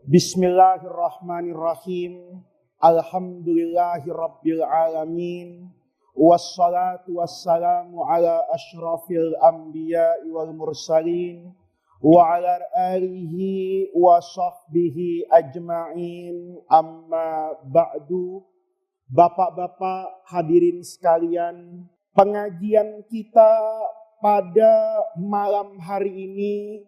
Bismillahirrahmanirrahim. Alhamdulillahirabbil alamin. Wassalatu wassalamu ala asyrafil anbiya'i wal mursalin wa ala alihi wa sahbihi ajma'in. Amma ba'du. Bapak-bapak hadirin sekalian, pengajian kita pada malam hari ini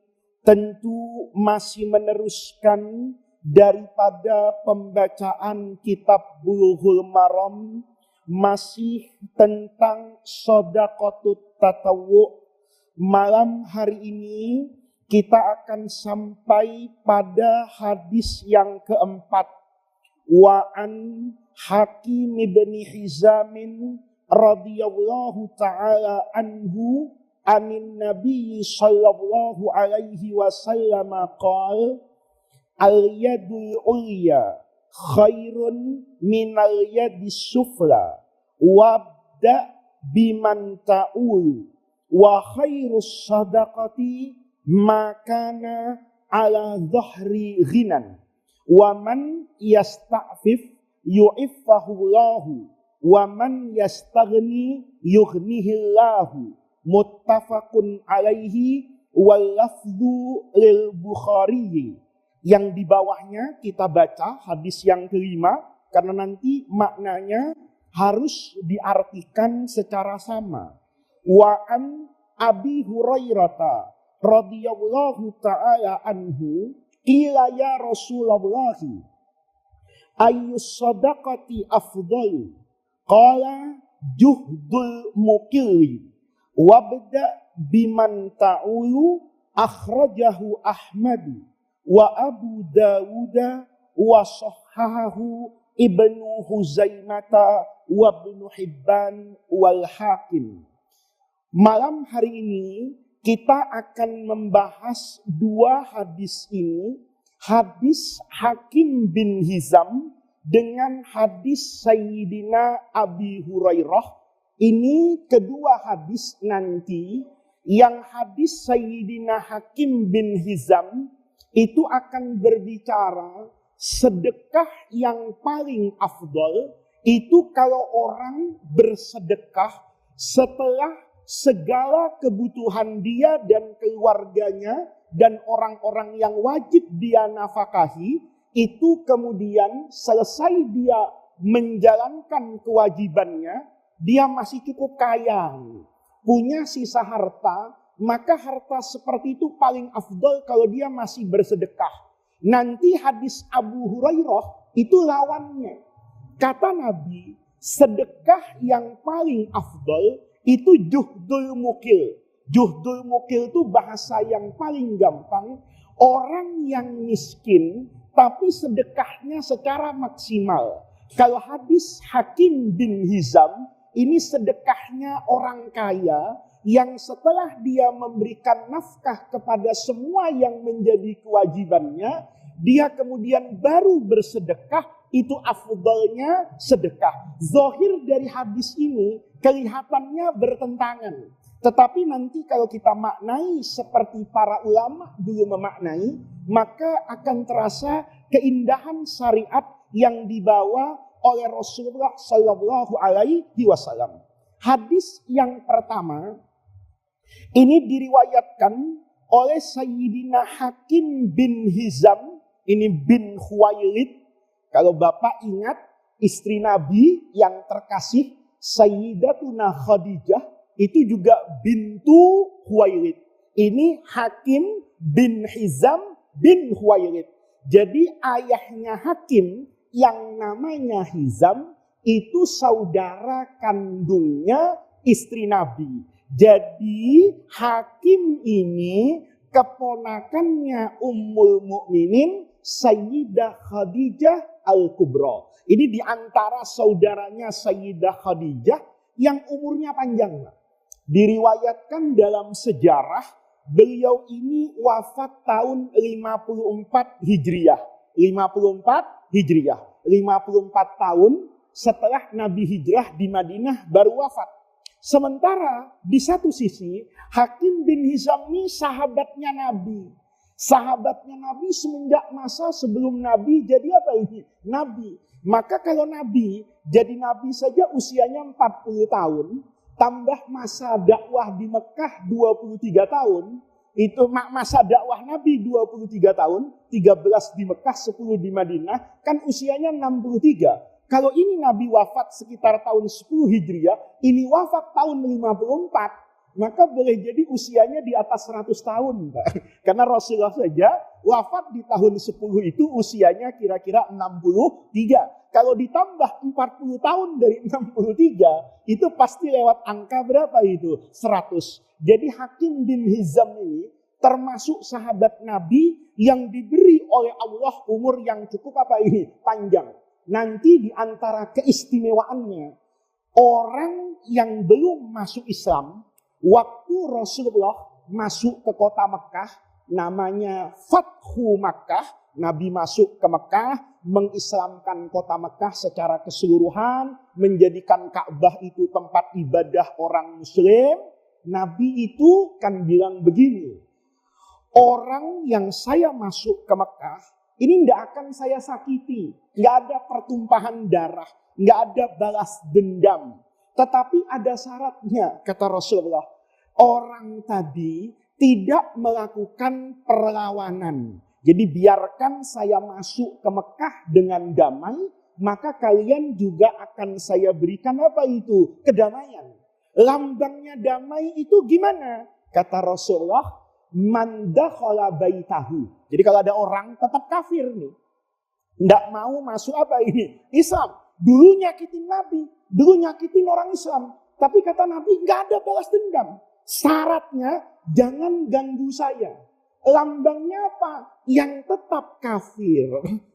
tentu masih meneruskan daripada pembacaan kitab Bulughul Maram, masih tentang shadaqatut tatawwu'. Malam hari ini kita akan sampai pada hadis yang keempat. Wa an Hakim ibn Hizamin radhiyallahu ta'ala anhu anin Nabi sallallahu alaihi wasallam qala al-yadul ulya khairun minal yadis sufla wabda biman ta'ul wa khairus sadaqati makana ala dhahri ghinan wa man yasta'fif yu'iffahullahu wa man yastaghni yughnihillahu. Muttafaqun alaihi wal lafdhu lil Bukhari. Yang di bawahnya kita baca hadis yang kelima, karena nanti maknanya harus diartikan secara sama. Wa an Abi Hurairah radhiyallahu ta'ala anhu qila ya Rasulullah ayyus sadaqati afdal? Qala juhdul muqilli wabda biman ta'ulu. Akhrajahu Ahmad wa Abu Dawud wa sahhahahu Ibnu Huzaimata wa Ibnu Hibban wal Hakim. Malam hari ini kita akan membahas dua hadis ini, hadis Hakim bin Hizam dengan hadis Sayyidina Abi Hurairah. Ini kedua hadis nanti, yang hadis Sayyidina Hakim bin Hizam itu akan berbicara sedekah yang paling afdol itu kalau orang bersedekah setelah segala kebutuhan dia dan keluarganya dan orang-orang yang wajib dia nafkahi, itu kemudian selesai dia menjalankan kewajibannya, dia masih cukup kaya, punya sisa harta, maka harta seperti itu paling afdol kalau dia masih bersedekah. Nanti hadis Abu Hurairah itu lawannya. Kata Nabi, sedekah yang paling afdol itu juhdul mukil. Juhdul mukil itu bahasa yang paling gampang. Orang yang miskin tapi sedekahnya secara maksimal. Kalau hadis Hakim bin Hizam, ini sedekahnya orang kaya yang setelah dia memberikan nafkah kepada semua yang menjadi kewajibannya, dia kemudian baru bersedekah, itu afdalnya sedekah. Zahir dari hadis ini kelihatannya bertentangan. Tetapi nanti kalau kita maknai seperti para ulama dulu memaknai, maka akan terasa keindahan syariat yang dibawa oleh Rasulullah Sallallahu Alaihi Wasallam. Hadis yang pertama ini diriwayatkan oleh Sayyidina Hakim bin Hizam, ini bin Khuwailid. Kalau Bapak ingat istri Nabi yang terkasih Sayyidatuna Khadijah itu juga bintu Khuwailid. Ini Hakim bin Hizam bin Khuwailid. Jadi ayahnya Hakim yang namanya Hizam itu saudara kandungnya istri Nabi. Jadi Hakim ini keponakannya Ummul Mukminin Sayyidah Khadijah Al-Kubra. Ini diantara saudaranya Sayyidah Khadijah yang umurnya panjang. Diriwayatkan dalam sejarah beliau ini wafat tahun 54 Hijriah. 54 Hijriah. 54 tahun setelah Nabi hijrah di Madinah baru wafat. Sementara di satu sisi Hakim bin Hizam ini sahabatnya Nabi. Sahabatnya Nabi semenjak masa sebelum Nabi jadi apa ini? Nabi. Maka kalau Nabi, jadi Nabi saja usianya 40 tahun, tambah masa dakwah di Mekah 23 tahun, itu masa dakwah Nabi 23 tahun, 13 di Mekah, 10 di Madinah, kan usianya 63. Kalau ini Nabi wafat sekitar tahun 10 Hijriah, ini wafat tahun 54, maka boleh jadi usianya di atas 100 tahun. Pak. Karena Rasulullah saja wafat di tahun 10 itu usianya kira-kira 63. Kalau ditambah 40 tahun dari 63, itu pasti lewat angka berapa itu? 100. Jadi Hakim bin Hizam ini termasuk sahabat Nabi yang diberi oleh Allah umur yang cukup apa ini? Panjang. Nanti di antara keistimewaannya, orang yang belum masuk Islam, waktu Rasulullah masuk ke kota Mekah, namanya Fathu Makkah, Nabi masuk ke Mekah, mengislamkan kota Mekah secara keseluruhan, menjadikan Ka'bah itu tempat ibadah orang Muslim. Nabi itu kan bilang begini, orang yang saya masuk ke Mekah, ini tidak akan saya sakiti. Nggak ada pertumpahan darah. Nggak ada balas dendam. Tetapi ada syaratnya, kata Rasulullah. Orang tadi tidak melakukan perlawanan. Jadi biarkan saya masuk ke Mekah dengan damai, maka kalian juga akan saya berikan apa itu? Kedamaian. Lambangnya damai itu gimana? Kata Rasulullah, man dakhala baitahu. Jadi kalau ada orang tetap kafir nih, tidak mau masuk apa ini? Islam. Dulu nyakitin Nabi, dulu nyakitin orang Islam. Tapi kata Nabi, nggak ada balas dendam. Syaratnya jangan ganggu saya. Lambangnya apa? Yang tetap kafir.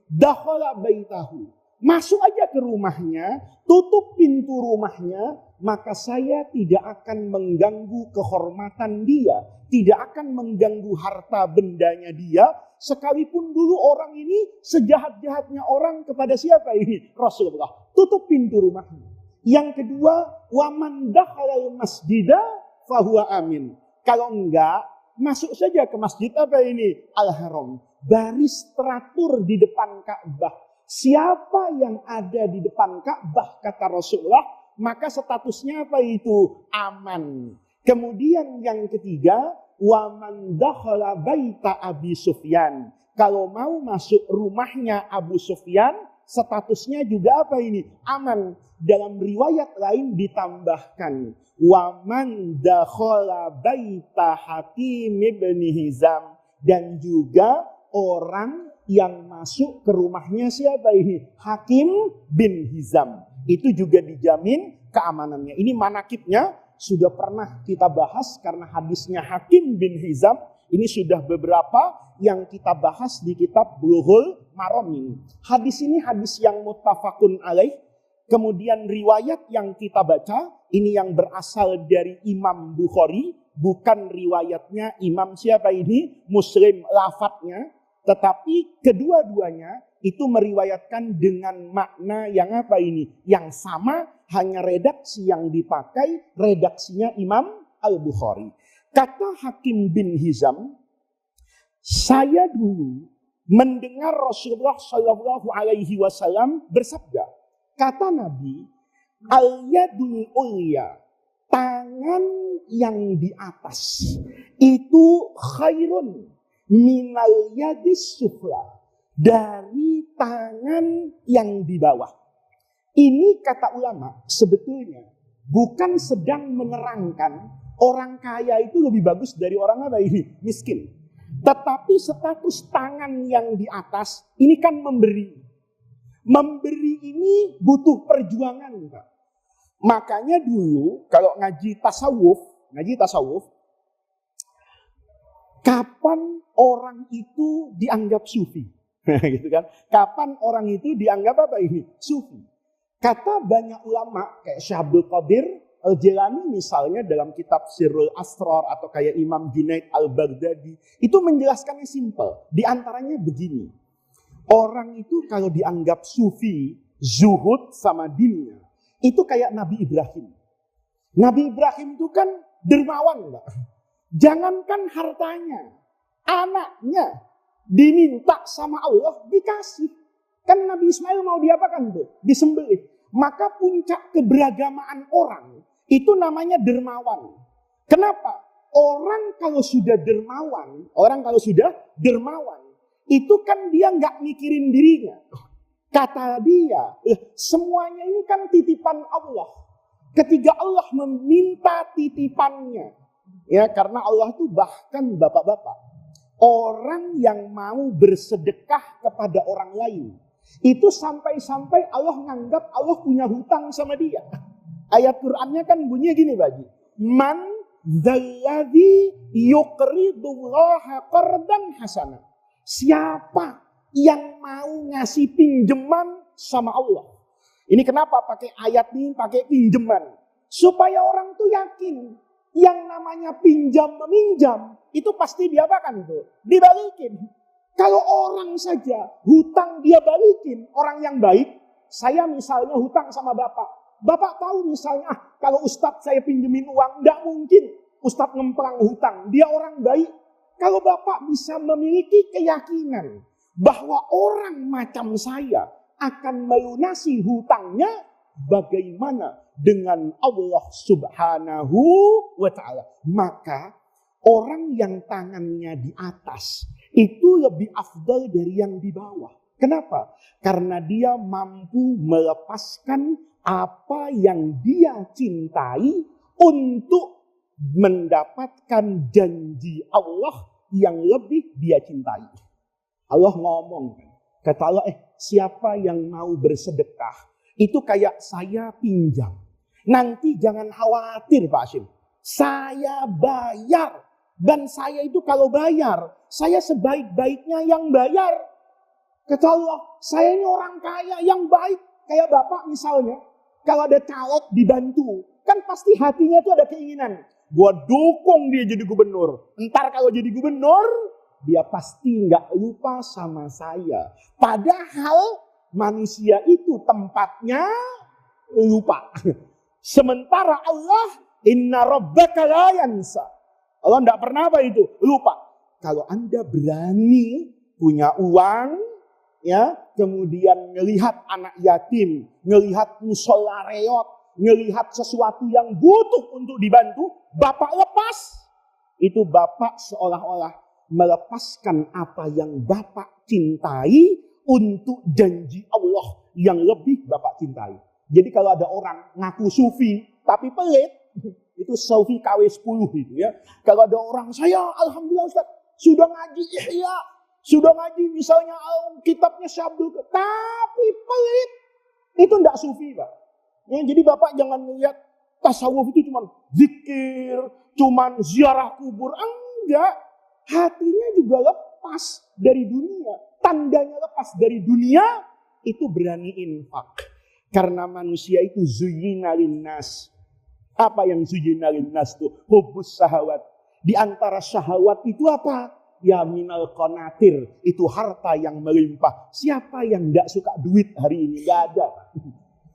Dakhala baitahu. Masuk aja ke rumahnya, tutup pintu rumahnya, maka saya tidak akan mengganggu kehormatan dia, tidak akan mengganggu harta bendanya dia, sekalipun dulu orang ini sejahat-jahatnya orang kepada siapa ini? Rasulullah. Tutup pintu rumahnya. Yang kedua, wa man dakhalal masjida fahuwa amin. Kalau enggak, masuk saja ke masjid apa ini? Al-Haram. Baris teratur di depan Ka'bah. Siapa yang ada di depan Ka'bah, kata Rasulullah, maka statusnya apa itu? Aman. Kemudian yang ketiga, wa man dakhala baita Abi Sufyan. Kalau mau masuk rumahnya Abu Sufyan, statusnya juga apa ini? Aman. Dalam riwayat lain ditambahkan, wa man dakhala baita Hakim bin Hizam. Dan juga orang yang masuk ke rumahnya siapa ini? Hakim bin Hizam. Itu juga dijamin keamanannya. Ini manakibnya sudah pernah kita bahas karena hadisnya Hakim bin Hizam. Ini sudah beberapa yang kita bahas di kitab Bulughul Maram ini. Hadis ini hadis yang muttafaqun alaih. Kemudian riwayat yang kita baca, ini yang berasal dari Imam Bukhari. Bukan riwayatnya Imam siapa ini? Muslim lafadznya. Tetapi kedua-duanya itu meriwayatkan dengan makna yang apa ini? Yang sama, hanya redaksi yang dipakai, redaksinya Imam Al-Bukhari. Kata Hakim bin Hizam, saya dulu mendengar Rasulullah Shallallahu Alaihi Wasallam bersabda, kata Nabi, al-yadul ulya, tangan yang di atas itu khairun minal yadis sufla, dari tangan yang di bawah. Ini kata ulama sebetulnya bukan sedang menerangkan orang kaya itu lebih bagus dari orang apa ini? Miskin. Tetapi status tangan yang di atas ini kan memberi. Memberi ini butuh perjuangan, Pak. Makanya dulu kalau ngaji tasawuf, kapan orang itu dianggap sufi? Gitu kan? Kapan orang itu dianggap apa ini? Sufi. Kata banyak ulama kayak Syekh Abdul Qadir Al-Jilani misalnya dalam kitab Sirrul Asrar atau kayak Imam Junaid Al-Baghdadi, itu menjelaskannya simpel. Di antaranya begini. Orang itu kalau dianggap sufi, zuhud sama dunia, itu kayak Nabi Ibrahim. Nabi Ibrahim itu kan dermawan, Mbak. Jangankan hartanya, Anaknya diminta sama Allah, dikasih. Kan Nabi Ismail mau diapakan tuh? Disembelih. Maka puncak keberagamaan orang itu namanya dermawan. Kenapa? Orang kalau sudah dermawan, itu kan dia nggak mikirin dirinya. Kata dia, semuanya ini kan titipan Allah. Ketika Allah meminta titipannya, ya karena Allah itu bahkan bapak-bapak, orang yang mau bersedekah kepada orang lain, itu sampai-sampai Allah nganggap Allah punya hutang sama dia. Ayat Qur'annya kan bunyinya gini, Baji. Man dzalladzi yuqridullaha qardan hasana. Siapa yang mau ngasih pinjaman sama Allah? Ini kenapa pakai ayat ini, pakai pinjaman? Supaya orang tuh yakin yang namanya pinjam meminjam itu pasti diapakan tuh? Dibalikin. Kalau orang saja hutang dia balikin, orang yang baik, saya misalnya hutang sama bapak. Bapak tahu misalnya, kalau Ustadz saya pinjemin uang, tidak mungkin Ustadz ngemplang hutang. Dia orang baik. Kalau Bapak bisa memiliki keyakinan bahwa orang macam saya akan melunasi hutangnya, bagaimana dengan Allah Subhanahu wa Ta'ala? Maka orang yang tangannya di atas itu lebih afdal dari yang di bawah. Kenapa? Karena dia mampu melepaskan apa yang dia cintai untuk mendapatkan janji Allah yang lebih dia cintai. Allah ngomong, kata Allah, siapa yang mau bersedekah, itu kayak saya pinjam. Nanti jangan khawatir Pak Hashim, saya bayar. Dan saya itu kalau bayar, saya sebaik-baiknya yang bayar. Kata Allah, saya ini orang kaya yang baik. Kayak Bapak misalnya, kalau ada calon dibantu, kan pasti hatinya tuh ada keinginan. Gua dukung dia jadi gubernur. Ntar kalau jadi gubernur, dia pasti nggak lupa sama saya. Padahal manusia itu tempatnya lupa. Sementara Allah, inna rabbaka la yansa. Allah nggak pernah apa itu? Lupa. Kalau Anda berani punya uang, ya, kemudian ngelihat anak yatim, ngelihat musola reot, ngelihat sesuatu yang butuh untuk dibantu, Bapak lepas. Itu Bapak seolah-olah melepaskan apa yang Bapak cintai untuk janji Allah yang lebih Bapak cintai. Jadi kalau ada orang ngaku sufi tapi pelit, itu sufi KW 10 itu ya. Kalau ada orang, saya alhamdulillah Ustaz sudah ngaji ihya, sudah ngaji misalnya kitabnya Syabdul, tapi pelit. Itu enggak sufi, Pak. Ya, jadi Bapak jangan melihat tasawuf itu cuma zikir, cuma ziarah kubur. Enggak. Hatinya juga lepas dari dunia. Tandanya lepas dari dunia, itu berani infak. Karena manusia itu zuyyina linnas. Apa yang zuyyina linnas itu? Hubbus syahawat. Di antara syahwat itu apa? Ya minal qanatir, itu harta yang melimpah. Siapa yang tidak suka duit hari ini? Gak ada.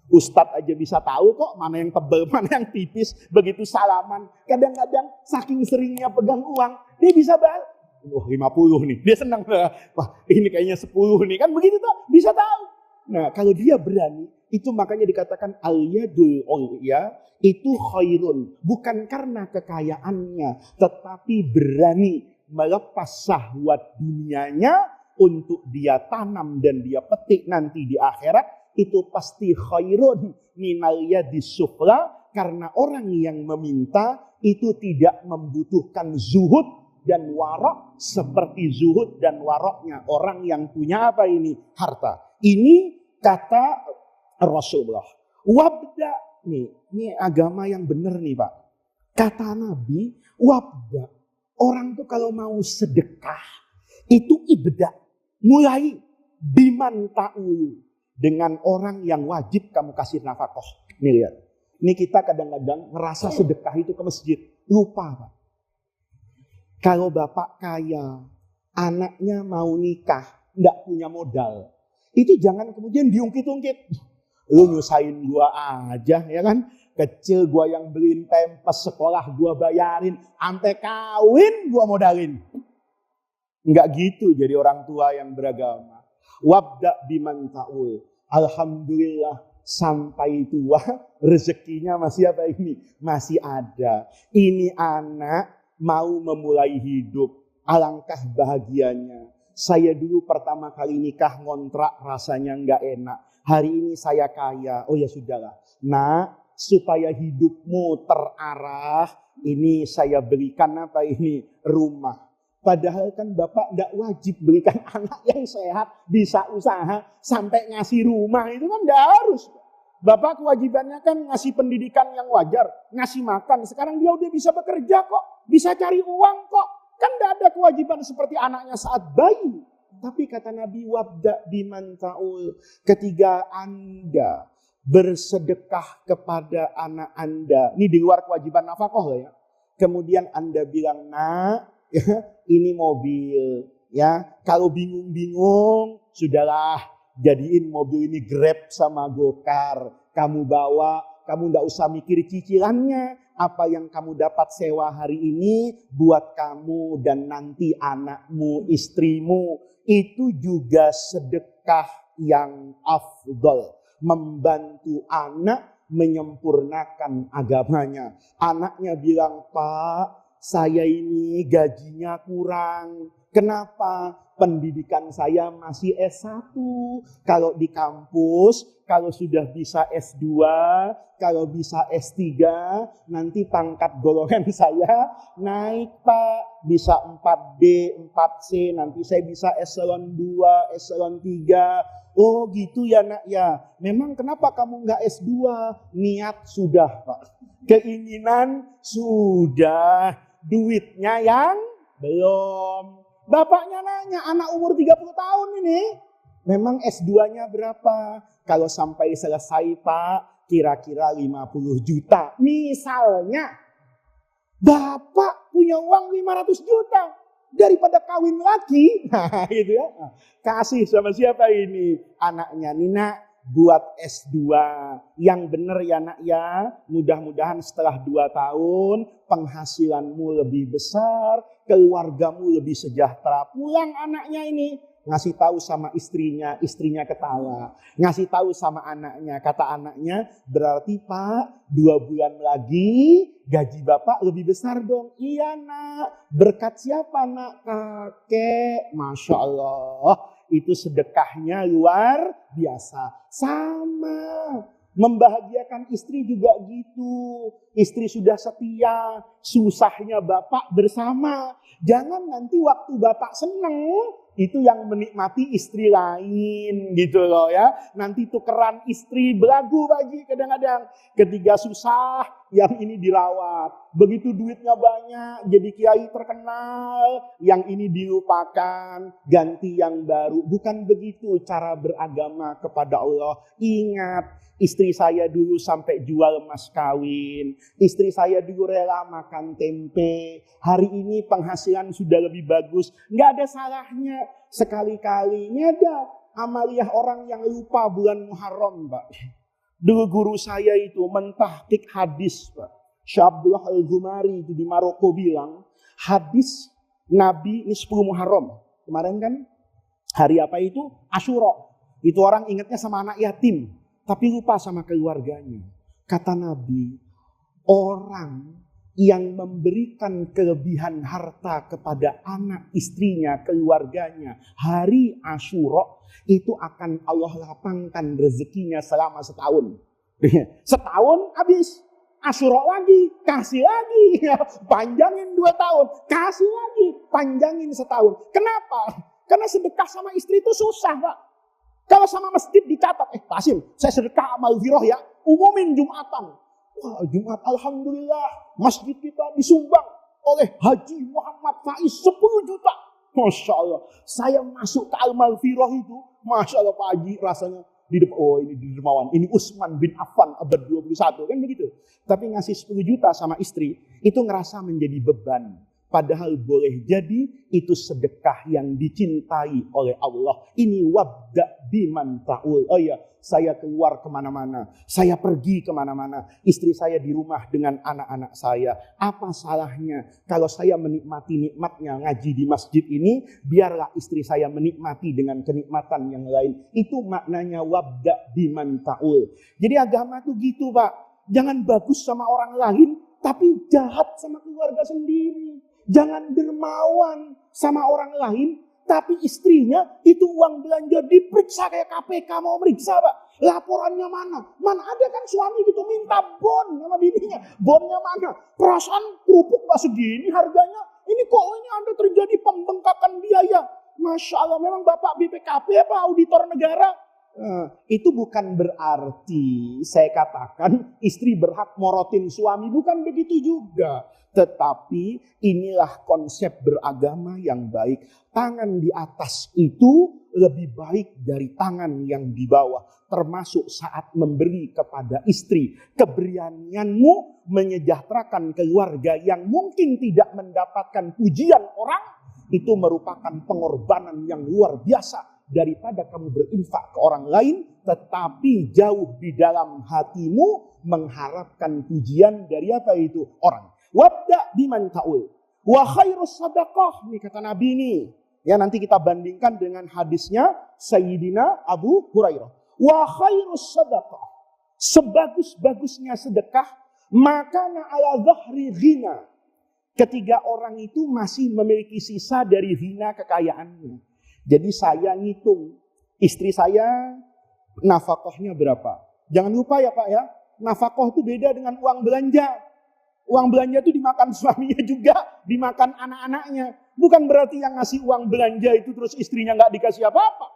Ustadz aja bisa tahu kok mana yang tebal, mana yang tipis. Begitu salaman, kadang-kadang saking seringnya pegang uang, dia bisa balik. Wah 50 nih, dia senang. Wah ini kayaknya 10 nih, kan begitu tuh, bisa tahu. Nah kalau dia berani, itu makanya dikatakan al-yadul ulya, itu khairun. Bukan karena kekayaannya, tetapi berani melepas syahwat dunianya untuk dia tanam dan dia petik nanti di akhirat, itu pasti khairun minal yadis sufla, karena orang yang meminta itu tidak membutuhkan zuhud dan warok seperti zuhud dan waroknya orang yang punya apa ini? Harta. Ini kata Rasulullah. Wabda, ini agama yang benar nih Pak. Kata Nabi, wabda. Orang tuh kalau mau sedekah, itu ibda. Mulai biman ta'ulu. Dengan orang yang wajib kamu kasih nafkah. Nih lihat. Ini kita kadang-kadang ngerasa sedekah itu ke masjid. Lupa Pak. Kalau bapak kaya, anaknya mau nikah, nggak punya modal. Itu jangan kemudian diungkit-ungkit. Lu nyusahin gua aja, ya kan? Kecil gua yang beliin pempes, sekolah gua bayarin, sampai kawin gua modalin. Enggak gitu jadi orang tua yang beragama. Wabda biman ta'ul. Alhamdulillah sampai tua rezekinya masih apa ini? Masih ada. Ini anak mau memulai hidup. Alangkah bahagianya. Saya dulu pertama kali nikah ngontrak rasanya enggak enak. Hari ini saya kaya. Oh ya sudahlah. Nak, supaya hidupmu terarah, ini saya berikan apa ini? Rumah. Padahal kan Bapak tidak wajib berikan anak yang sehat, bisa usaha, sampai ngasih rumah itu kan tidak harus. Bapak kewajibannya kan ngasih pendidikan yang wajar, ngasih makan. Sekarang dia udah bisa bekerja kok, bisa cari uang kok. Kan tidak ada kewajiban seperti anaknya saat bayi. Tapi kata Nabi, wabda biman ta'ul. Ketika Anda bersedekah kepada anak Anda, ini di luar kewajiban nafkah ya. Kemudian Anda bilang, nak, ya, ini mobil, ya. Kalau bingung-bingung, sudahlah, jadiin mobil ini Grab sama Gokar. Kamu bawa, kamu nggak usah mikir cicilannya. Apa yang kamu dapat sewa hari ini buat kamu dan nanti anakmu, istrimu. Itu juga sedekah yang afdol. Membantu anak menyempurnakan agamanya. Anaknya bilang, Pak, saya ini gajinya kurang. Kenapa? Pendidikan saya masih S1. Kalau di kampus, kalau sudah bisa S2, kalau bisa S3, nanti pangkat golongan saya naik, Pak. Bisa 4D, 4C, nanti saya bisa eselon 2, eselon 3. Oh gitu ya nak ya. Memang kenapa kamu nggak S2? Niat sudah, Pak. Keinginan sudah. Duitnya yang belum. Bapaknya nanya, anak umur 30 tahun ini, memang S2-nya berapa? Kalau sampai selesai Pak, kira-kira 50 juta. Misalnya, Bapak punya uang 500 juta. Daripada kawin lagi, nah gitu ya. Kasih sama siapa ini? Anaknya, Nina, buat S2 yang benar ya nak ya. Mudah-mudahan setelah 2 tahun penghasilanmu lebih besar, keluargamu lebih sejahtera. Pulang anaknya ini ngasih tahu sama istrinya, istrinya ketawa. Ngasih tahu sama anaknya, kata anaknya, berarti Pak 2 bulan lagi gaji Bapak lebih besar dong. Iya nak, berkat siapa nak? Kakek. Masya Allah. Itu sedekahnya luar biasa. Sama. Membahagiakan istri juga gitu. Istri sudah setia. Susahnya Bapak bersama. Jangan nanti waktu Bapak seneng, itu yang menikmati istri lain gitu loh ya. Nanti tukeran istri belagu bagi kadang-kadang. Ketika susah, yang ini dirawat. Begitu duitnya banyak, jadi kiai terkenal, yang ini dilupakan, ganti yang baru. Bukan begitu cara beragama kepada Allah. Ingat, istri saya dulu sampai jual emas kawin. Istri saya dulu rela makan tempe. Hari ini penghasilan sudah lebih bagus. Nggak ada salahnya. Sekali-kali. Ini ada amaliah orang yang lupa bulan Muharram, Pak. Dulu guru saya itu mentahqiq hadis, Pak. Syekh Abdullah Al-Ghumari itu di Maroko bilang, hadis Nabi ini 10 Muharram. Kemarin kan hari apa itu? Asyura. Itu orang ingatnya sama anak yatim. Tapi lupa sama keluarganya. Kata Nabi, orang yang memberikan kelebihan harta kepada anak istrinya, keluarganya, hari Asyura, itu akan Allah lapangkan rezekinya selama setahun. Setahun habis. Asyura lagi, kasih lagi. Panjangin 2 tahun, kasih lagi. Panjangin setahun. Kenapa? Karena sedekah sama istri itu susah, Pak. Kalau sama masjid dicatat, Pak Hasim, saya sedekah amal viroh ya, umumin Jumatan. Wah, Jumat Alhamdulillah, masjid kita disumbang oleh Haji Muhammad Faiz 10 juta. Masya Allah, saya masuk ke amal viroh itu, Masya Allah Pak Haji rasanya di depan, oh ini di dermawan, ini Utsman bin Affan abad 21, kan begitu. Tapi ngasih 10 juta sama istri, itu ngerasa menjadi beban. Padahal boleh jadi itu sedekah yang dicintai oleh Allah. Ini wabda biman ta'ul. Oh ya, saya keluar kemana-mana, saya pergi kemana-mana, istri saya di rumah dengan anak-anak saya. Apa salahnya kalau saya menikmati nikmatnya ngaji di masjid ini, biarlah istri saya menikmati dengan kenikmatan yang lain. Itu maknanya wabda biman ta'ul. Jadi agama tuh gitu Pak. Jangan bagus sama orang lain, tapi jahat sama keluarga sendiri. Jangan dermawan sama orang lain, tapi istrinya itu uang belanja diperiksa kayak KPK mau meriksa Pak. Laporannya mana? Mana ada kan suami gitu minta bon sama bininya. Bonnya mana? Perasaan kerupuk Pak segini harganya. Ini kok ini ada terjadi pembengkakan biaya. Masya Allah, memang Bapak BPKP apa auditor negara? Itu bukan berarti saya katakan istri berhak morotin suami. Bukan begitu juga. Tetapi inilah konsep beragama yang baik. Tangan di atas itu lebih baik dari tangan yang di bawah. Termasuk saat memberi kepada istri. Keberanianmu menyejahterakan keluarga yang mungkin tidak mendapatkan pujian orang. Itu merupakan pengorbanan yang luar biasa. Daripada kamu berinfak ke orang lain, tetapi jauh di dalam hatimu mengharapkan pujian dari apa itu? Orang. Wabda biman ta'ul. Wa khairus sadaqah. Ini kata Nabi ini. Ya, nanti kita bandingkan dengan hadisnya Sayyidina Abu Hurairah. Wa khairus sadaqah. Sebagus-bagusnya sedekah, makana ala dhahri ghina. Ketiga orang itu masih memiliki sisa dari ghina kekayaannya. Jadi saya ngitung, istri saya nafkahnya berapa. Jangan lupa ya Pak ya, nafkah itu beda dengan uang belanja. Uang belanja itu dimakan suaminya juga, dimakan anak-anaknya. Bukan berarti yang ngasih uang belanja itu terus istrinya nggak dikasih apa-apa.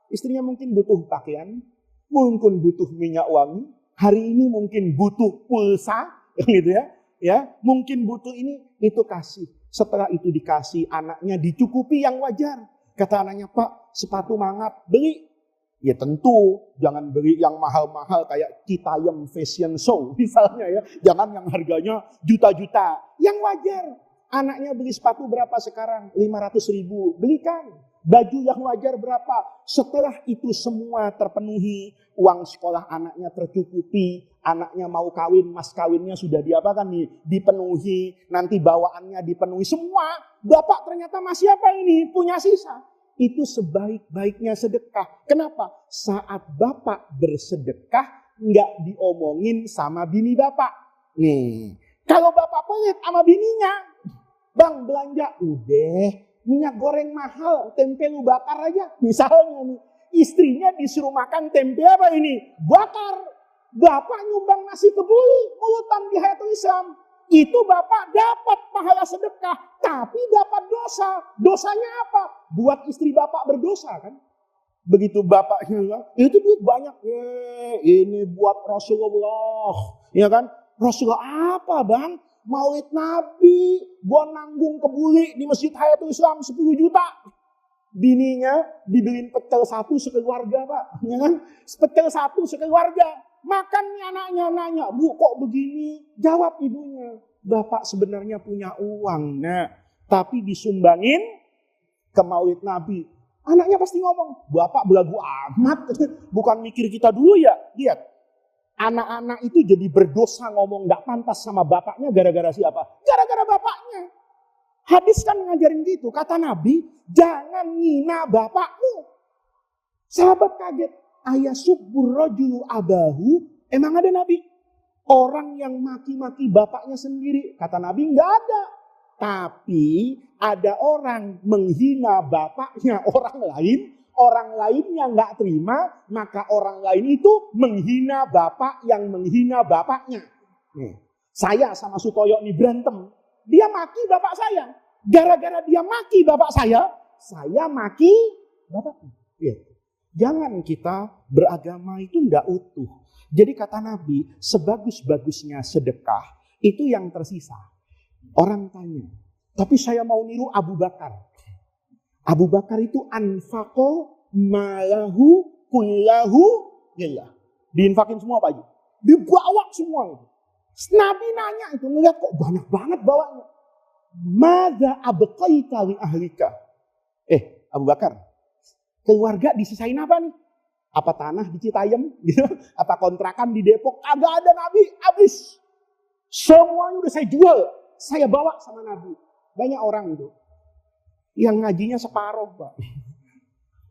Istrinya mungkin butuh pakaian, mungkin butuh minyak wangi, hari ini mungkin butuh pulsa, gitu ya. Ya, mungkin butuh ini, itu kasih. Setelah itu dikasih, anaknya dicukupi yang wajar. Kata anaknya, Pak, sepatu mangap, beli. Ya tentu, jangan beli yang mahal-mahal kayak Citayam Fashion Show misalnya ya. Jangan yang harganya juta-juta. Yang wajar. Anaknya beli sepatu berapa sekarang? 500.000. Belikan. Baju yang wajar berapa? Setelah itu semua terpenuhi. Uang sekolah anaknya tercukupi. Anaknya mau kawin, mas kawinnya sudah diapakan nih? Dipenuhi. Nanti bawaannya dipenuhi. Semua. Bapak ternyata masih apa ini? Punya sisa. Itu sebaik-baiknya sedekah. Kenapa? Saat bapak bersedekah, nggak diomongin sama bini bapak. Nih, kalau bapak pelit sama bininya, bang belanja, udah minyak goreng mahal, tempe lu bakar aja. Misalnya nih, istrinya disuruh makan tempe apa ini? Bakar. Bapak nyumbang nasi kebuli, mulutan di Hayatul Islam. Itu bapak dapat pahala sedekah, tapi dapat dosa. Dosanya apa? Buat istri bapak berdosa kan? Begitu bapaknya, itu duit banyak. Ini buat Rasulullah. Ya kan? Rasulullah apa bang? Maulid Nabi. Gua nanggung kebuli di Masjid Hayatul Islam 10 juta. Bininya dibeliin pecel satu sekeluarga Pak. Ya kan? Pecel satu sekeluarga. Makan nih anaknya nanya, Bu kok begini? Jawab ibunya, Bapak sebenarnya punya uang. Nah, tapi disumbangin ke Maulid Nabi. Anaknya pasti ngomong, Bapak belagu amat. Bukan mikir kita dulu ya. Lihat, anak-anak itu jadi berdosa ngomong gak pantas sama bapaknya gara-gara siapa? Gara-gara bapaknya. Hadis kan ngajarin gitu. Kata Nabi, jangan ngina bapakmu. Sahabat kaget. Ayasubbur rajulu abahu. Emang ada Nabi? Orang yang maki-maki bapaknya sendiri. Kata Nabi enggak ada. Tapi ada orang menghina bapaknya orang lain. Orang lainnya enggak terima. Maka orang lain itu menghina bapak yang menghina bapaknya. Saya sama Sutoyo ini berantem. Dia maki bapak saya. Gara-gara dia maki bapak saya maki bapaknya. Jangan kita beragama itu enggak utuh. Jadi kata Nabi, sebagus-bagusnya sedekah, itu yang tersisa. Orang tanya, tapi saya mau niru Abu Bakar. Abu Bakar itu anfaqo malahu kullahu lillah. Diinfakin semua Pak Haji. Dibawa semua itu. Nabi nanya itu, ngeliat kok banyak banget bawanya. Madza abqaita li ahlika? Abu Bakar, keluarga disisain apa nih? Apa tanah di Citayam gitu? Apa kontrakan di Depok? Agak ada Nabi, habis. Semuanya udah saya jual, saya bawa sama Nabi. Banyak orang itu yang ngajinya separuh, Pak.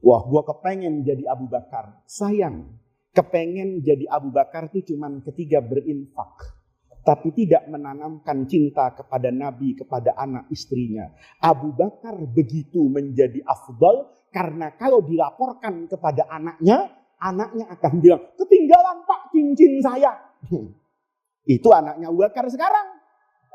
Wah, gua kepengen jadi Abu Bakar. Sayang, kepengen jadi Abu Bakar itu cuman ketika berinfak, tapi tidak menanamkan cinta kepada Nabi, kepada anak istrinya. Abu Bakar begitu menjadi afdal karena kalau dilaporkan kepada anaknya akan bilang, ketinggalan Pak cincin saya. Itu anaknya Abu Bakar sekarang.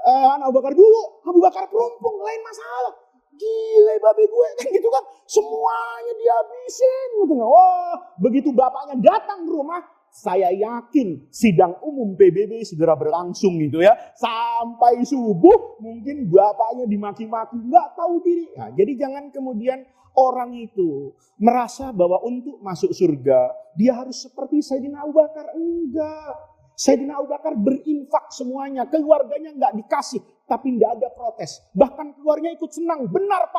Anak Abu Bakar dulu, Abu Bakar pelumpung, lain masalah. Gile babe gue, kan gitu kan. Semuanya dihabisin. Gitu. Wah, begitu bapaknya datang ke rumah, saya yakin sidang umum PBB segera berlangsung gitu ya. Sampai subuh mungkin bapaknya dimaki-maki, nggak tahu diri. Nah, jadi jangan kemudian orang itu merasa bahwa untuk masuk surga dia harus seperti Sayyidina Abu Bakar. Enggak. Sayyidina Abu Bakar berinfak semuanya, keluarganya nggak dikasih, tapi nggak ada protes. Bahkan keluarganya ikut senang, benar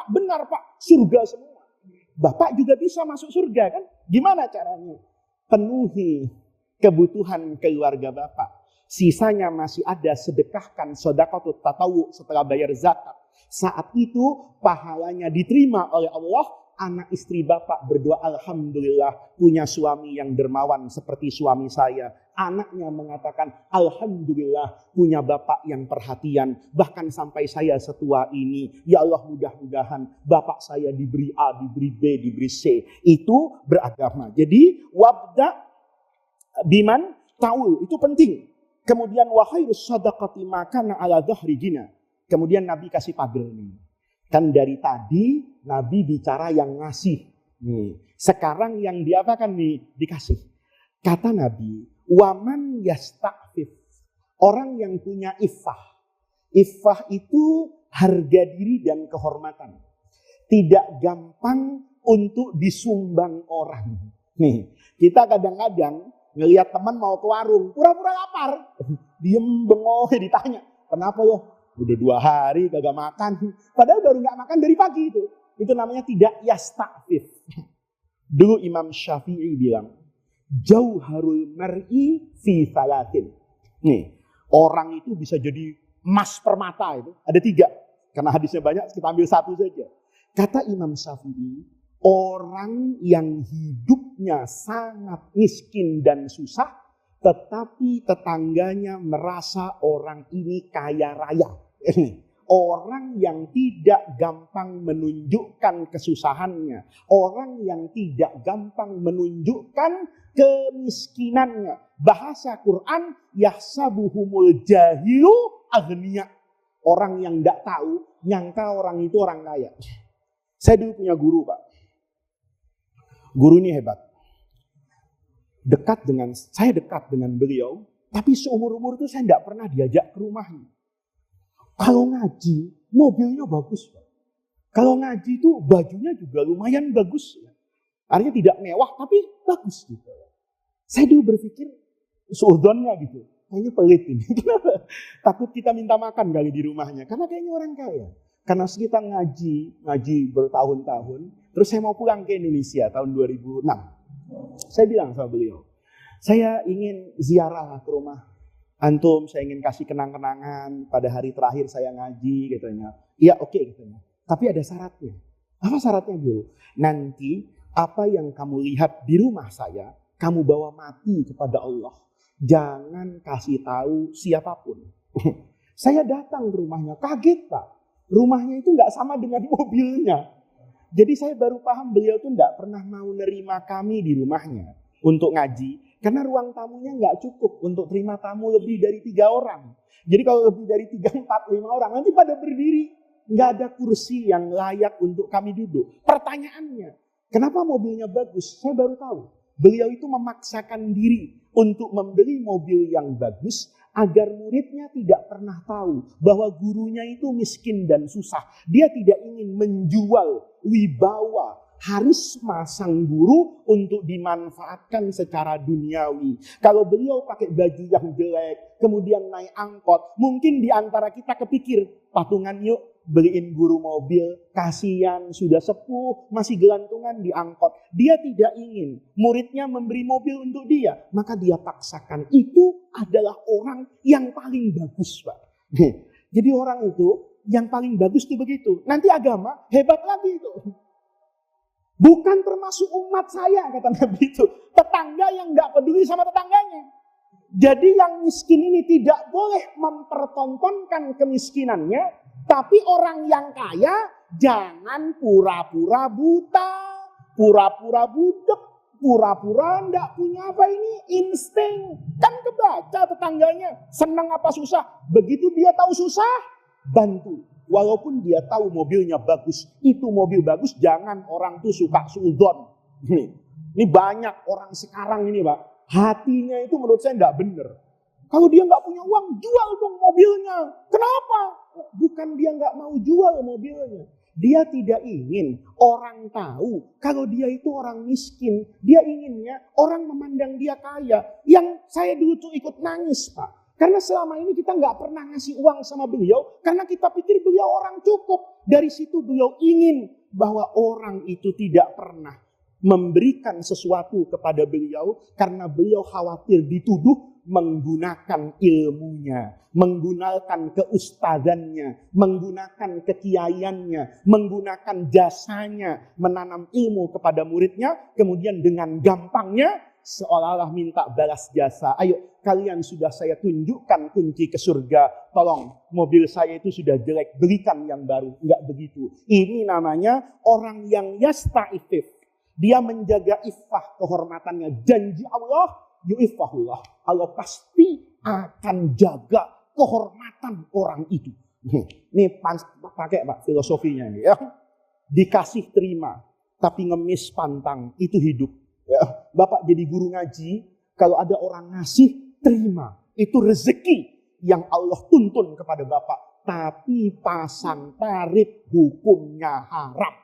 Pak, surga semua. Bapak juga bisa masuk surga kan? Gimana caranya? Penuhi kebutuhan keluarga Bapak. Sisanya masih ada, sedekahkan sedekahut tatawu setelah bayar zakat. Saat itu pahalanya diterima oleh Allah. Anak istri Bapak berdoa, alhamdulillah punya suami yang dermawan seperti suami saya. Anaknya mengatakan, alhamdulillah punya Bapak yang perhatian. Bahkan sampai saya setua ini, ya Allah mudah-mudahan Bapak saya diberi A, diberi B, diberi C. Itu beragama. Jadi wabda biman tahu, itu penting. Kemudian wahairus sadaqati makana ala dhahri jina. Kemudian Nabi kasih pagel nih. Kan dari tadi Nabi bicara yang ngasih. Nih, sekarang yang diapakan nih? Dikasih. Kata Nabi, waman yasta'fif. Orang yang punya iffah. Iffah itu harga diri dan kehormatan. Tidak gampang untuk disumbang orang. Nih, kita kadang-kadang ngelihat teman mau ke warung, pura-pura lapar. Diem bengong, ditanya, kenapa lo? Udah 2 hari kagak makan. Padahal baru gak makan dari pagi itu. Itu namanya tidak yasta'fif. Dulu Imam Syafi'i bilang, jauharul mar'i fi salatin. Nih, orang itu bisa jadi emas permata itu. Ada 3. Karena hadisnya banyak, kita ambil 1 saja. Kata Imam Syafi'i, orang yang hidupnya sangat miskin dan susah, tetapi tetangganya merasa orang ini kaya raya. Orang yang tidak gampang menunjukkan kesusahannya, orang yang tidak gampang menunjukkan kemiskinannya. Bahasa Quran, yahsabuhumul jahilu aghniya. Orang yang tidak tahu, nyangka orang itu orang kaya. Saya dulu punya guru, Pak. Guru ini hebat. Saya dekat dengan beliau, tapi seumur-umur itu saya tidak pernah diajak ke rumahnya. Kalau ngaji, mobilnya bagus, Pak. Kalau ngaji itu bajunya juga lumayan bagus. Artinya tidak mewah, tapi bagus gitu. Saya dulu berpikir, suudonnya gitu. Kayaknya pelit ini. Kenapa? Takut kita minta makan kali di rumahnya. Karena kayaknya orang kaya. Karena kita ngaji bertahun-tahun. Terus saya mau pulang ke Indonesia tahun 2006. Saya bilang sama beliau, saya ingin ziarah ke rumah antum, saya ingin kasih kenang-kenangan pada hari terakhir saya ngaji, katanya. Iya, oke, katanya. Tapi ada syaratnya. Apa syaratnya, Guru? Nanti apa yang kamu lihat di rumah saya, kamu bawa mati kepada Allah. Jangan kasih tahu siapapun. Saya datang ke rumahnya, kaget, Pak. Rumahnya itu nggak sama dengan mobilnya. Jadi saya baru paham beliau tuh nggak pernah mau nerima kami di rumahnya untuk ngaji. Karena ruang tamunya nggak cukup untuk terima tamu lebih dari 3 orang. Jadi kalau lebih dari 3, 4, 5 orang, nanti pada berdiri. Nggak ada kursi yang layak untuk kami duduk. Pertanyaannya, kenapa mobilnya bagus? Saya baru tahu. Beliau itu memaksakan diri untuk membeli mobil yang bagus agar muridnya tidak pernah tahu bahwa gurunya itu miskin dan susah. Dia tidak ingin menjual wibawa, harisma sang guru untuk dimanfaatkan secara duniawi. Kalau beliau pakai baju yang jelek, kemudian naik angkot, mungkin di antara kita kepikir, patungan yuk beliin guru mobil, kasihan sudah sepuh, masih gelantungan di angkot. Dia tidak ingin muridnya memberi mobil untuk dia, maka dia paksakan. Itu adalah orang yang paling bagus, Pak. Jadi orang itu yang paling bagus itu begitu. Nanti agama hebat lagi itu. Bukan termasuk umat saya, kata Nabi itu. Tetangga yang gak peduli sama tetangganya. Jadi yang miskin ini tidak boleh mempertontonkan kemiskinannya. Tapi orang yang kaya jangan pura-pura buta, pura-pura budek, pura-pura ndak punya apa ini, insting. Kan kebaca tetangganya, senang apa susah. Begitu dia tahu susah, bantu. Walaupun dia tahu mobilnya bagus, itu mobil bagus, jangan orang tuh suka suudzon. Ini banyak orang sekarang ini, Pak. Hatinya itu menurut saya ndak benar. Kalau dia nggak punya uang, jual dong mobilnya. Kenapa? Bukan dia nggak mau jual mobilnya. Dia tidak ingin orang tahu kalau dia itu orang miskin. Dia inginnya orang memandang dia kaya. Yang saya dulu tuh ikut nangis, Pak. Karena selama ini kita nggak pernah ngasih uang sama beliau. Karena kita pikir beliau orang cukup. Dari situ beliau ingin bahwa orang itu tidak pernah memberikan sesuatu kepada beliau. Karena beliau khawatir dituduh menggunakan ilmunya, menggunakan keustadannya, menggunakan kekiaiannya, menggunakan jasanya, menanam ilmu kepada muridnya, kemudian dengan gampangnya seolah-olah minta balas jasa. Ayo, kalian sudah saya tunjukkan kunci ke surga, tolong mobil saya itu sudah jelek, belikan yang baru. Enggak begitu. Ini namanya orang yang yasta'ifif. Dia menjaga iffah kehormatannya. Janji Allah, yu'iffahullah. Allah pasti akan jaga kehormatan orang itu. Ini pakai Pak filosofinya ini ya. Dikasih terima, tapi ngemis pantang, itu hidup. Ya. Bapak jadi guru ngaji, kalau ada orang ngasih, terima. Itu rezeki yang Allah tuntun kepada Bapak. Tapi pasang tarif hukumnya haram.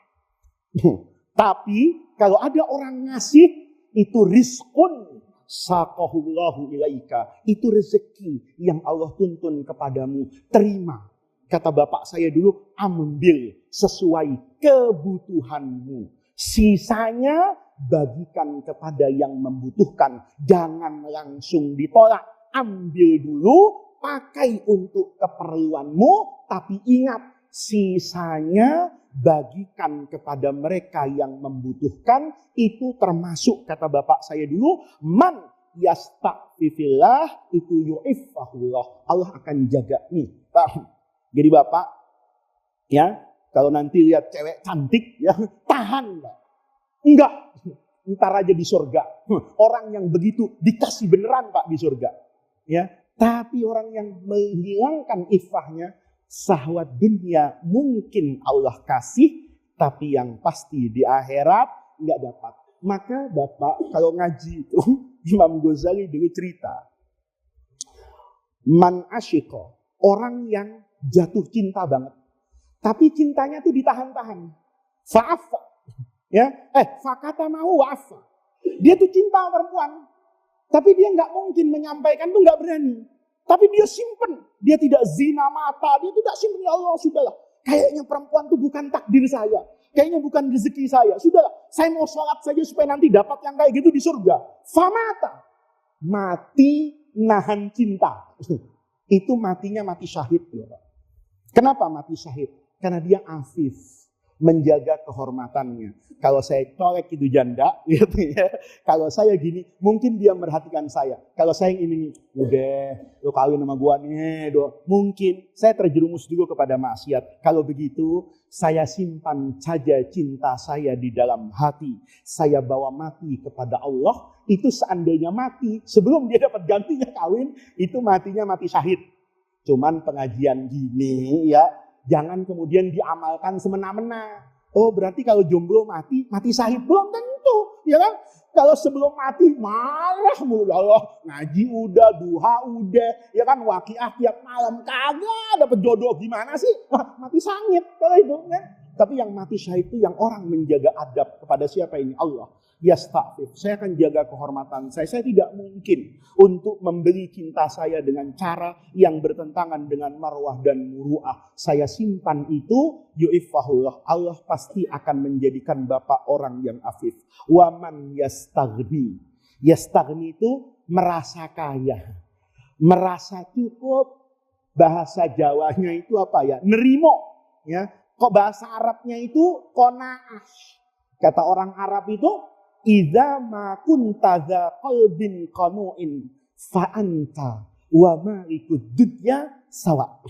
Tapi kalau ada orang ngasih, itu rizqun saqahullahu ilaika. Itu rezeki yang Allah tuntun kepadamu. Terima. Kata bapak saya dulu, ambil sesuai kebutuhanmu. Sisanya bagikan kepada yang membutuhkan. Jangan langsung ditolak. Ambil dulu, pakai untuk keperluanmu. Tapi ingat, sisanya bagikan kepada mereka yang membutuhkan. Itu termasuk, kata bapak saya dulu, man yasta'fifillah itu yu'iffahullah. Allah akan jaga nih. Jadi bapak, ya, kalau nanti lihat cewek cantik, ya, tahan. Enggak, ntar aja di surga. Orang yang begitu dikasih beneran Pak di surga. Ya, tapi orang yang menghilangkan iffahnya, syahwat dunia mungkin Allah kasih, tapi yang pasti di akhirat nggak dapat. Maka bapak kalau ngaji itu, Imam Ghazali dulu cerita, man asyiko, orang yang jatuh cinta banget, tapi cintanya tuh ditahan-tahan. Fa'afa, ya, fakata mau wa'afa. Dia tuh cinta perempuan, tapi dia nggak mungkin menyampaikan, tuh nggak berani. Tapi dia simpen, dia tidak zina mata, dia tidak simpen, ya Allah sudahlah. Kayaknya perempuan tuh bukan takdir saya, kayaknya bukan rezeki saya. Sudahlah, saya mau sholat saja supaya nanti dapat yang kayak gitu di surga. Famata, mati nahan cinta. Itu matinya mati syahid. Kenapa mati syahid? Karena dia afif, menjaga kehormatannya. Kalau saya colek itu janda, gitu ya. Kalau saya gini, mungkin dia merhatikan saya. Kalau saya ini, udah, lo kawin sama gua nih, mungkin saya terjerumus dulu kepada maksiat. Kalau begitu, saya simpan saja cinta saya di dalam hati. Saya bawa mati kepada Allah. Itu seandainya mati, sebelum dia dapat gantinya kawin, itu matinya mati syahid. Cuman pengajian gini, ya, jangan kemudian diamalkan semena-mena. Oh berarti kalau jomblo mati, mati syahid. Belum tentu, ya kan? Kalau sebelum mati, marah mulu. Ya Allah, ngaji udah, duha udah, ya kan? Waqiah tiap malam, kagak dapet jodoh. Gimana sih? Wah, mati sangit kalau itu. Ya? Tapi yang mati syahid itu yang orang menjaga adab kepada siapa ini? Allah. Yasta'fif. Saya akan jaga kehormatan saya. Saya tidak mungkin untuk membeli cinta saya dengan cara yang bertentangan dengan marwah dan muru'ah. Saya simpan itu, yu'iffahullah. Allah pasti akan menjadikan bapak orang yang afif. Waman yastaghni. Yastaghni itu merasa kaya. Merasa cukup. Bahasa Jawanya itu apa ya? Nerimo. Ya. Kok bahasa Arabnya itu qanaah. Kata orang Arab itu, idza ma kunta dza qalbin qanu'in fa anta wa malikud dunya sawa.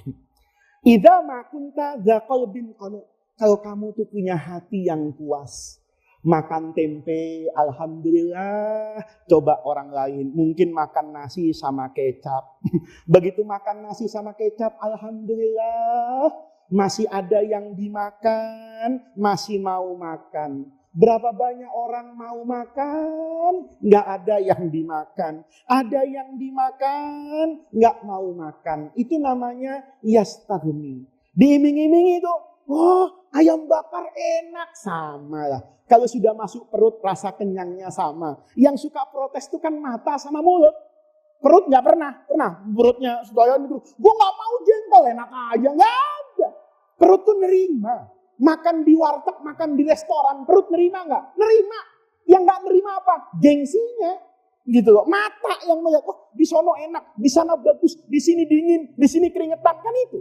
Idza ma kunta dza qalbin qanu'. Kalau kamu tuh punya hati yang puas, makan tempe, alhamdulillah. Coba orang lain mungkin makan nasi sama kecap. Begitu makan nasi sama kecap, alhamdulillah. Masih ada yang dimakan, masih mau makan. Berapa banyak orang mau makan, nggak ada yang dimakan. Ada yang dimakan, nggak mau makan. Itu namanya yastaghni. Diiming-imingi itu, oh ayam bakar enak, sama lah. Kalau sudah masuk perut, rasa kenyangnya sama. Yang suka protes itu kan mata sama mulut. Perut nggak pernah. Perutnya Sudoyon itu, gue nggak mau jengkol, enak aja, nggak ada. Perut tuh nerima. Makan di warteg, makan di restoran, perut nerima nggak? Nerima. Yang nggak nerima apa? Gengsinya, gitu loh. Mata yang melihat, oh di sono enak, di sana bagus, di sini dingin, di sini keringetan, kan itu.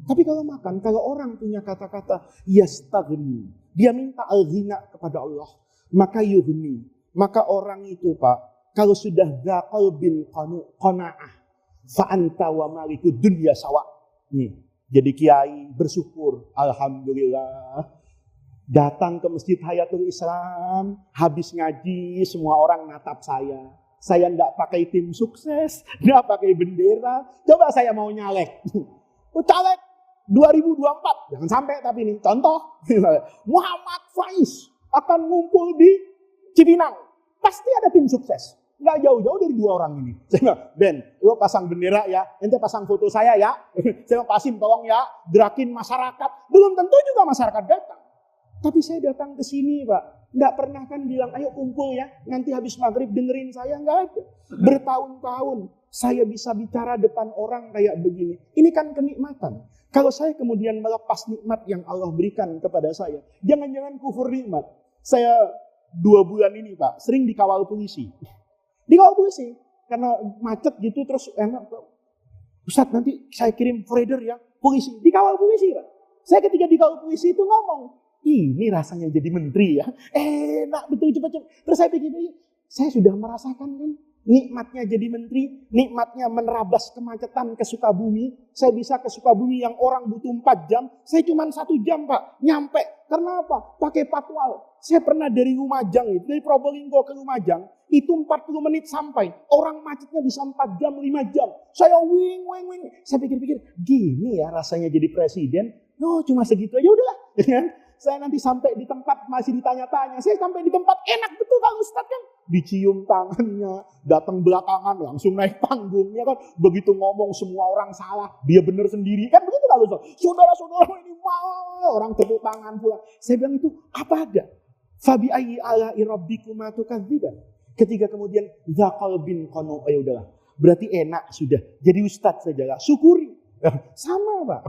Tapi kalau makan, kalau orang punya kata-kata yastaghni, dia minta al-ghina kepada Allah, maka yughni. Maka orang itu Pak, kalau sudah dza qalbin qanaah, fa anta wa malikud dunya sawa. Nih. Jadi kiai bersyukur, alhamdulillah. Datang ke Masjid Hayatul Islam, habis ngaji, semua orang natap saya. Saya enggak pakai tim sukses, enggak pakai bendera. Coba saya mau nyalek. Caleg 2024, jangan sampai tapi ini contoh. Muhammad Faiz akan ngumpul di Cipinang. Pasti ada tim sukses. Nggak jauh-jauh dari dua orang ini. Saya bilang, Ben, lo pasang bendera ya, ente pasang foto saya ya. Saya bilang, Pasim tolong ya, gerakin masyarakat. Belum tentu juga masyarakat datang. Tapi saya datang ke sini Pak. Nggak pernah kan bilang, ayo kumpul ya, nanti habis maghrib dengerin saya. Nggak ada. Bertahun-tahun saya bisa bicara depan orang kayak begini. Ini kan kenikmatan. Kalau saya kemudian melepas nikmat yang Allah berikan kepada saya, jangan-jangan kufur nikmat. Saya 2 bulan ini Pak, sering dikawal polisi. Dikawal polisi, karena macet gitu terus enak. Ustadz nanti saya kirim folder ya, polisi. Dikawal polisi Pak. Saya ketika dikawal polisi itu ngomong, ini rasanya jadi menteri ya. Enak betul cepat-cepat. Terus saya pikir, saya sudah merasakan kan nikmatnya jadi menteri, nikmatnya menerabas kemacetan ke Sukabumi. Saya bisa ke Sukabumi yang orang butuh 4 jam, saya cuma 1 jam Pak, nyampe. Karena apa? Pakai patwal. Saya pernah dari Lumajang, dari Probolinggo ke Lumajang, itu 40 menit sampai. Orang macetnya bisa 4 jam, 5 jam. Saya wing. Saya pikir-pikir, gini ya rasanya jadi presiden. No, cuma segitu aja udahlah. Saya nanti sampai di tempat masih ditanya-tanya. Saya sampai di tempat enak betul Pak Ustadz kan. Dicium tangannya, datang belakangan, langsung naik panggungnya kan. Begitu ngomong semua orang salah, dia benar sendiri. Kan begitu Pak Ustadz. Saudara-saudara ini orang tepuk tangan pula. Saya bilang itu apa ada? Fabi ayyi ala'i rabbikuma tukadziban. Ketika kemudian dzaqal bin qanu, ya udahlah. Berarti enak sudah. Jadi ustadz saja lah. Syukuri. Sama Pak.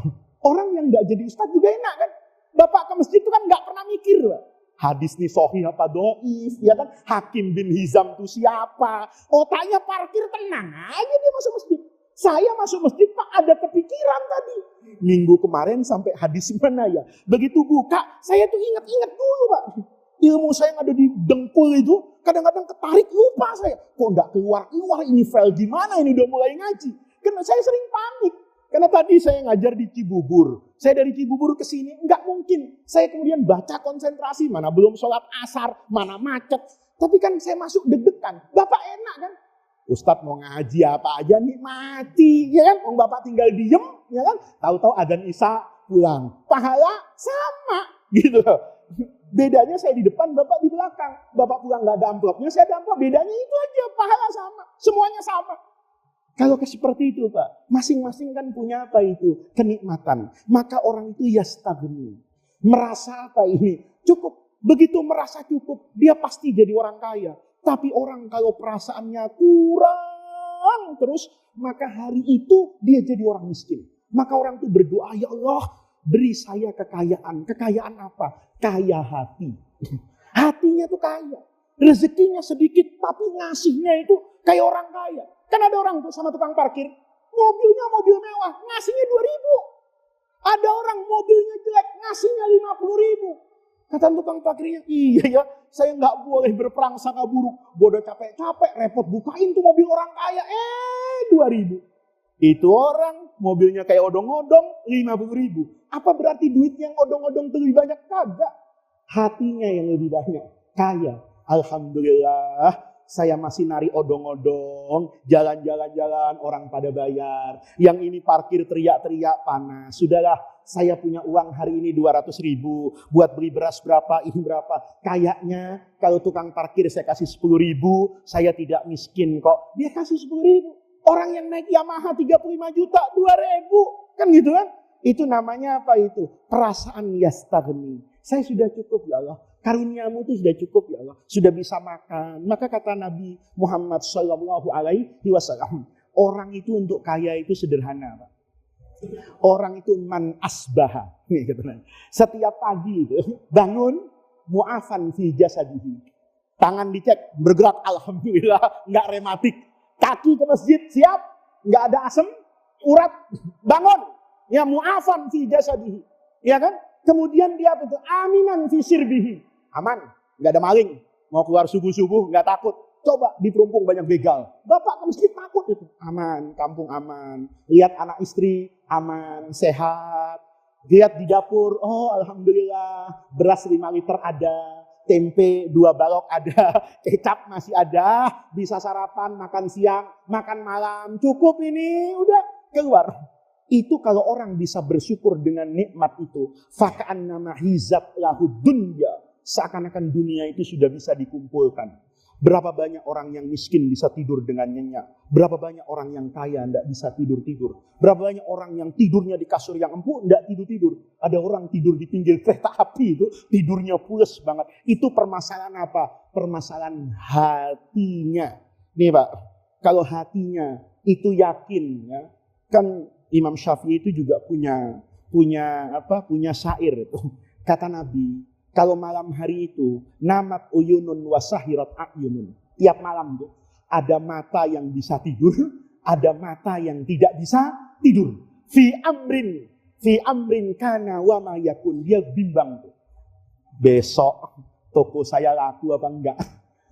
Orang yang enggak jadi ustadz juga enak kan. Bapak ke masjid itu kan enggak pernah mikir Pak. Hadis nih sahih apa dhaif, ya kan? Hakim bin Hizam itu siapa? Otaknya parkir tenang aja dia masuk masjid. Saya masuk masjid Pak ada kepikiran tadi. Minggu kemarin sampai hadis mana ya? Begitu buka, saya tuh ingat-ingat dulu Pak. Ilmu saya yang ada di dengkul itu, kadang-kadang ketarik lupa saya. Kok nggak keluar ini file gimana ini udah mulai ngaji. Karena saya sering panik. Karena tadi saya ngajar di Cibubur. Saya dari Cibubur ke sini, nggak mungkin. Saya kemudian baca konsentrasi, mana belum sholat asar, mana macet. Tapi kan saya masuk deg-degan. Bapak enak kan? Ustadz mau ngaji apa aja nikmati, ya kan? Om Bapak tinggal diem, ya kan? Tahu-tahu adzan Isya pulang. Pahala sama, gitu. Bedanya saya di depan, Bapak di belakang. Bapak pulang nggak ada amplopnya, saya ada amplop. Bedanya itu aja, pahala sama. Semuanya sama. Kalau seperti itu Pak, masing-masing kan punya apa itu? Kenikmatan. Maka orang itu yastaghni. Merasa apa ini? Cukup. Begitu merasa cukup, dia pasti jadi orang kaya. Tapi orang kalau perasaannya kurang terus, maka hari itu dia jadi orang miskin. Maka orang itu berdoa, ya Allah, beri saya kekayaan. Kekayaan apa? Kaya hati. Hatinya tuh kaya. Rezekinya sedikit, tapi ngasihnya itu kayak orang kaya. Kan ada orang tuh sama tukang parkir, mobilnya mobil mewah, ngasihnya 2.000. Ada orang mobilnya jelek, ngasihnya 50.000. Kata tukang parkirnya, iya ya, saya nggak boleh berprasangka buruk. Bodoh capek-capek, repot bukain tuh mobil orang kaya, 2.000. Itu orang mobilnya kayak odong-odong, 50.000. Apa berarti duitnya yang odong-odong itu lebih banyak? Kagak. Hatinya yang lebih banyak, kaya. Alhamdulillah, saya masih nari odong-odong, jalan-jalan-jalan, orang pada bayar. Yang ini parkir teriak-teriak panas. Sudahlah, saya punya uang hari ini 200.000. Buat beli beras berapa, ini berapa. Kayaknya kalau tukang parkir saya kasih 10.000, saya tidak miskin kok. Dia kasih 10.000. Orang yang naik Yamaha 35 juta, 2.000. Kan gitu kan? Itu namanya apa itu? Perasaan yastaghni. Saya sudah cukup ya Allah. Karuniamu itu sudah cukup ya Allah. Sudah bisa makan. Maka kata Nabi Muhammad SAW, orang itu untuk kaya itu sederhana, Pak. Orang itu man asbaha. Setiap pagi itu bangun, mu'afan fi jasadihi. Tangan dicek, bergerak, alhamdulillah, nggak rematik. Kaki ke masjid, siap, nggak ada asam, urat, bangun. Ya mu'afan fi jasadihi. Ya kan? Kemudian dia apa itu? Aminan fi sirbihi. Aman, nggak ada maling. Mau keluar subuh-subuh, nggak takut. Coba di Perumpung banyak begal. Bapak ke masjid takut itu. Aman, kampung aman. Lihat anak istri, aman, sehat. Lihat di dapur, oh alhamdulillah. Beras 5 liter ada. Tempe 2 balok ada. Kecap masih ada. Bisa sarapan, makan siang, makan malam. Cukup ini, udah keluar. Itu kalau orang bisa bersyukur dengan nikmat itu. Faka'annama hizat lahu dunya. Seakan-akan dunia itu sudah bisa dikumpulkan. Berapa banyak orang yang miskin bisa tidur dengan nyenyak. Berapa banyak orang yang kaya tidak bisa tidur-tidur. Berapa banyak orang yang tidurnya di kasur yang empuk tidak tidur-tidur. Ada orang tidur di pinggir kereta api itu tidurnya pules banget. Itu permasalahan apa? Permasalahan hatinya. Nih Pak, kalau hatinya itu yakin ya. Kan Imam Syafi'i itu juga punya syair itu. Kata Nabi, kalau malam hari itu namat uyunun wasahirat a'yunun. Tiap malam tuh ada mata yang bisa tidur, ada mata yang tidak bisa tidur. Fi amrin kana wa ma yakun. Dia bimbang tuh. Besok toko saya laku apa enggak?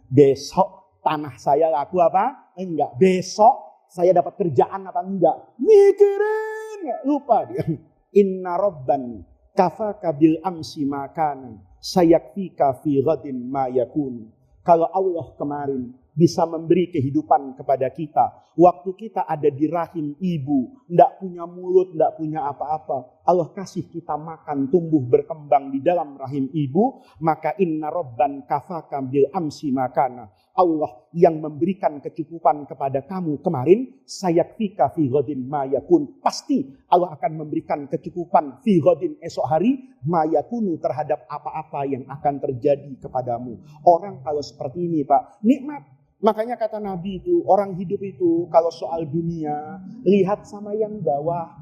Besok tanah saya laku apa? Enggak. Besok saya dapat kerjaan apa enggak? Mikirin, lupa dia. Inna rabban kafaka bil amsi makana sayakfika fi ghadin ma yakun. Kalau Allah kemarin bisa memberi kehidupan kepada kita, waktu kita ada di rahim ibu, tidak punya mulut, tidak punya apa-apa, Allah kasih kita makan, tumbuh, berkembang di dalam rahim ibu, maka inna rabban kafaka bil amsi makana. Allah yang memberikan kecukupan kepada kamu kemarin, sayakfika fi ghadin ma yakun. Pasti Allah akan memberikan kecukupan fi ghadin esok hari ma yakunu terhadap apa-apa yang akan terjadi kepadamu. Orang kalau seperti ini Pak, nikmat. Makanya kata Nabi itu, orang hidup itu kalau soal dunia, lihat sama yang bawah.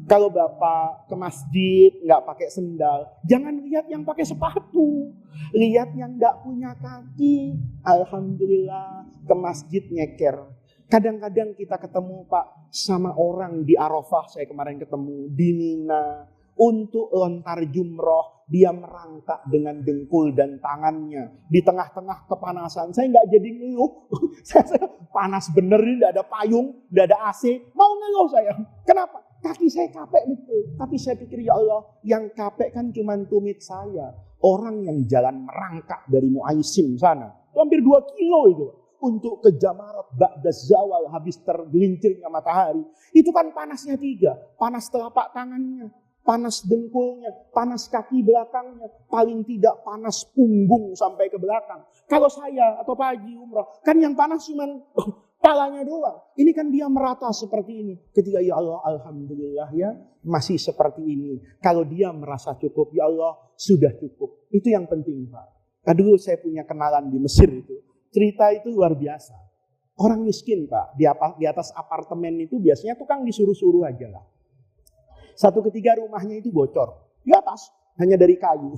Kalau Bapak ke masjid nggak pakai sendal, jangan lihat yang pakai sepatu. Lihat yang nggak punya kaki. Alhamdulillah ke masjid nyeker. Kadang-kadang kita ketemu Pak sama orang di Arafah, saya kemarin ketemu di Mina. Untuk lontar jumroh, dia merangkak dengan dengkul dan tangannya. Di tengah-tengah kepanasan, saya nggak jadi ngeluh. Saya panas bener ini, nggak ada payung, nggak ada AC. Mau ngeluh saya. Kenapa? Kaki saya capek betul. Tapi saya pikir ya Allah, yang capek kan cuma tumit saya. Orang yang jalan merangkak dari Muaisim sana, hampir 2 kilo itu. Untuk ke Jamarat ba'da zawal, habis tergelincirnya matahari. Itu kan panasnya 3. Panas telapak tangannya, panas dengkulnya, panas kaki belakangnya, paling tidak panas punggung sampai ke belakang. Kalau saya atau Pak Haji umrah, kan yang panas cuma Palanya doang. Ini kan dia merata seperti ini. Ketika ya Allah, alhamdulillah ya masih seperti ini. Kalau dia merasa cukup, ya Allah sudah cukup. Itu yang penting Pak. Dulu saya punya kenalan di Mesir itu. Cerita itu luar biasa. Orang miskin Pak. Di atas apartemen itu biasanya tukang disuruh-suruh aja lah. Satu ketika rumahnya itu bocor. Di atas. Hanya dari kayu.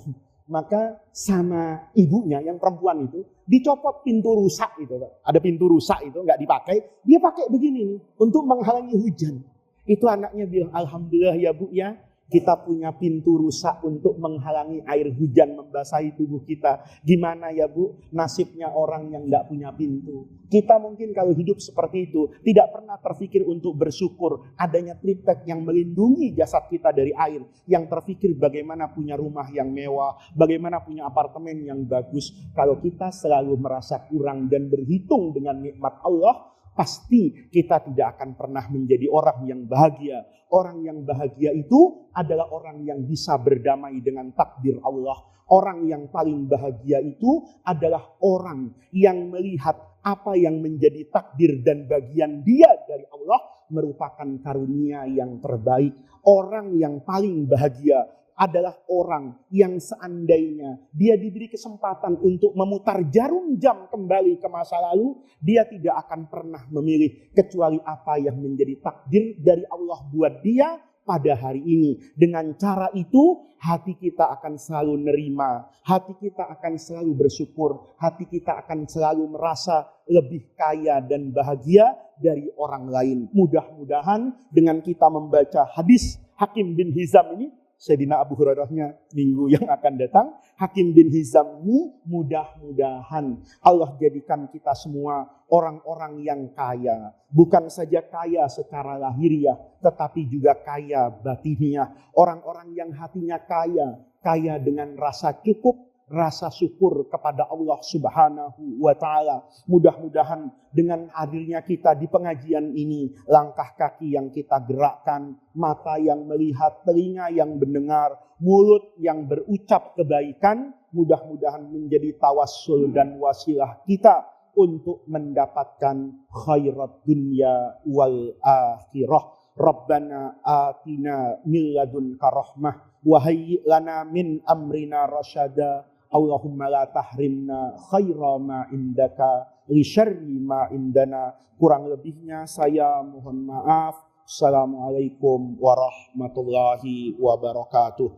Maka sama ibunya yang perempuan itu dicopot pintu rusak itu, ada pintu rusak itu nggak dipakai, dia pakai begini nih untuk menghalangi hujan. Itu anaknya bilang, alhamdulillah ya Bu ya, kita punya pintu rusak untuk menghalangi air hujan membasahi tubuh kita. Gimana ya Bu, nasibnya orang yang nggak punya pintu. Kita mungkin kalau hidup seperti itu tidak pernah terfikir untuk bersyukur adanya tripek yang melindungi jasad kita dari air. Yang terfikir bagaimana punya rumah yang mewah, bagaimana punya apartemen yang bagus. Kalau kita selalu merasa kurang dan berhitung dengan nikmat Allah, pasti kita tidak akan pernah menjadi orang yang bahagia. Orang yang bahagia itu adalah orang yang bisa berdamai dengan takdir Allah. Orang yang paling bahagia itu adalah orang yang melihat apa yang menjadi takdir dan bagian dia dari Allah merupakan karunia yang terbaik. Orang yang paling bahagia adalah orang yang seandainya dia diberi kesempatan untuk memutar jarum jam kembali ke masa lalu, dia tidak akan pernah memilih kecuali apa yang menjadi takdir dari Allah buat dia pada hari ini. Dengan cara itu, hati kita akan selalu nerima, hati kita akan selalu bersyukur, hati kita akan selalu merasa lebih kaya dan bahagia dari orang lain. Mudah-mudahan dengan kita membaca hadis Hakim bin Hizam ini, Sayyidina Abu Hurairahnya minggu yang akan datang, Hakim bin Hizam ini mudah-mudahan Allah jadikan kita semua orang-orang yang kaya. Bukan saja kaya secara lahiriah, tetapi juga kaya batiniah. Orang-orang yang hatinya kaya, kaya dengan rasa cukup, rasa syukur kepada Allah Subhanahu wa Ta'ala. Mudah-mudahan dengan hadirnya kita di pengajian ini, langkah kaki yang kita gerakkan, mata yang melihat, telinga yang mendengar, mulut yang berucap kebaikan, mudah-mudahan menjadi tawassul dan wasilah kita untuk mendapatkan khairat dunya wal akhirah. Rabbana atina min ladunka rahmah wa hayyi lana min amrina rasyada. Allahumma la tahrimna khaira ma indaka li syarri ma indana. Kurang lebihnya saya mohon maaf. Assalamualaikum warahmatullahi wabarakatuh.